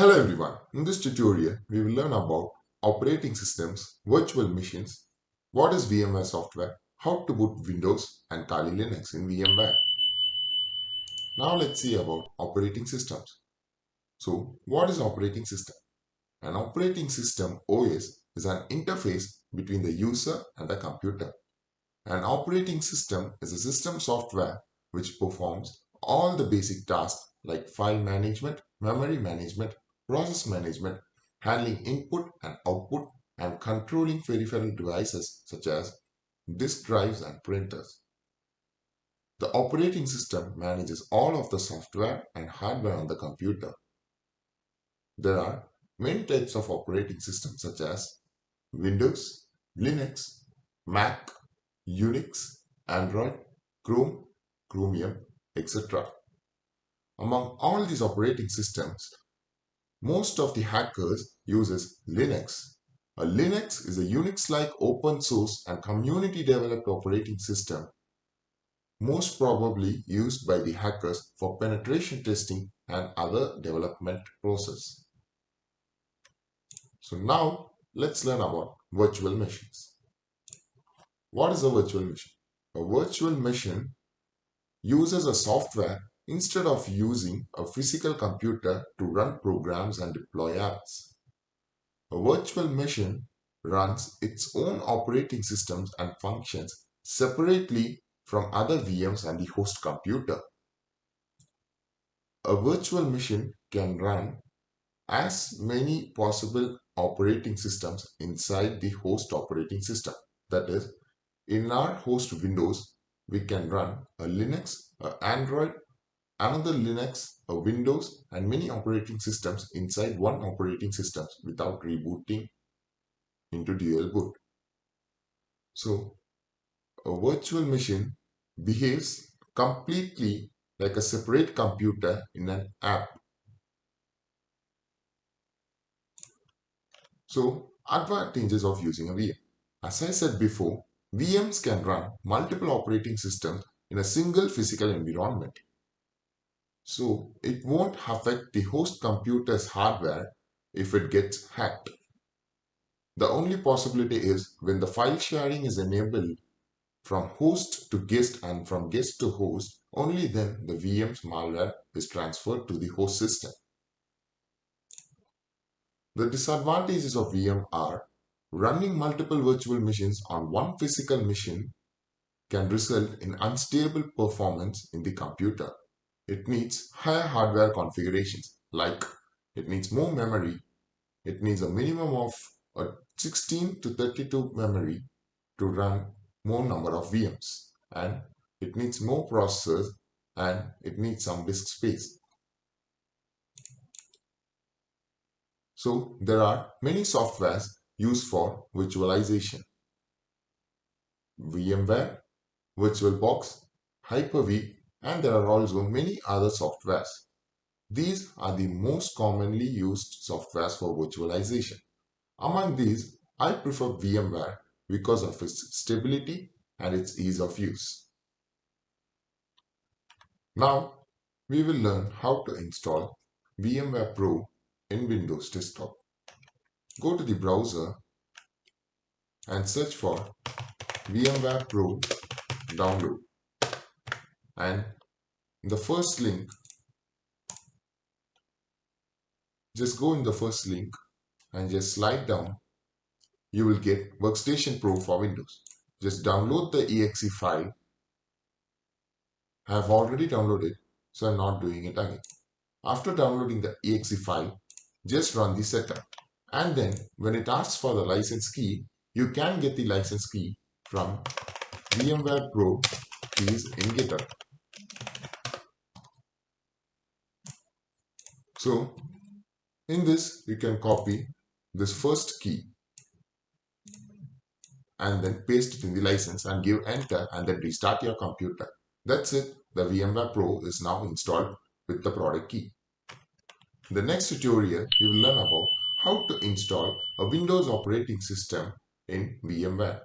Hello everyone, in this tutorial we will learn about operating systems, virtual machines, what is VMware software, how to boot Windows and Kali Linux in VMware. Now let's see about operating systems. So what is operating system? An operating system OS is an interface between the user and the computer. An operating system is a system software which performs all the basic tasks like file management, memory management, process management, handling input and output, and controlling peripheral devices such as disk drives and printers. The operating system manages all of the software and hardware on the computer. There are many types of operating systems such as Windows, Linux, Mac, Unix, Android, Chrome, Chromium, etc. Among all these operating systems, most of the hackers uses Linux. A Linux is a Unix-like open source and community developed operating system most probably used by the hackers for penetration testing and other development process. So now let's learn about virtual machines. What is a virtual machine? A virtual machine uses a software instead of using a physical computer to run programs and deploy apps. A virtual machine runs its own operating systems and functions separately from other VMs and the host computer. A virtual machine can run as many possible operating systems inside the host operating system. That is, in our host Windows, we can run a Linux, a Android, another Linux, a Windows, and many operating systems inside one operating system without rebooting into dual boot. So, a virtual machine behaves completely like a separate computer in an app. So, advantages of using a VM. As I said before, VMs can run multiple operating systems in a single physical environment. So, it won't affect the host computer's hardware if it gets hacked. The only possibility is when the file sharing is enabled from host to guest and from guest to host, only then the VM's malware is transferred to the host system. The disadvantages of VM are running multiple virtual machines on one physical machine can result in unstable performance in the computer. It needs higher hardware configurations, like it needs more memory, it needs a minimum of a 16 to 32 memory to run more number of VMs, and it needs more processors, and it needs some disk space. So there are many softwares used for virtualization. VMware, VirtualBox, Hyper-V, and there are also many other softwares. These are the most commonly used softwares for virtualization. Among these, I prefer VMware because of its stability and its ease of use. Now, we will learn how to install VMware Pro in Windows Desktop. Go to the browser and search for VMware Pro download. And the first link, just go in the first link and just slide down. You will get Workstation Pro for Windows. Just download the exe file. I have already downloaded, so I'm not doing it again. After downloading the exe file, just run the setup. And then when it asks for the license key, you can get the license key from VMware Pro keys in GitHub. So in this, you can copy this first key and then paste it in the license and give enter and then restart your computer. That's it. The VMware Pro is now installed with the product key. In the next tutorial, you will learn about how to install a Windows operating system in VMware.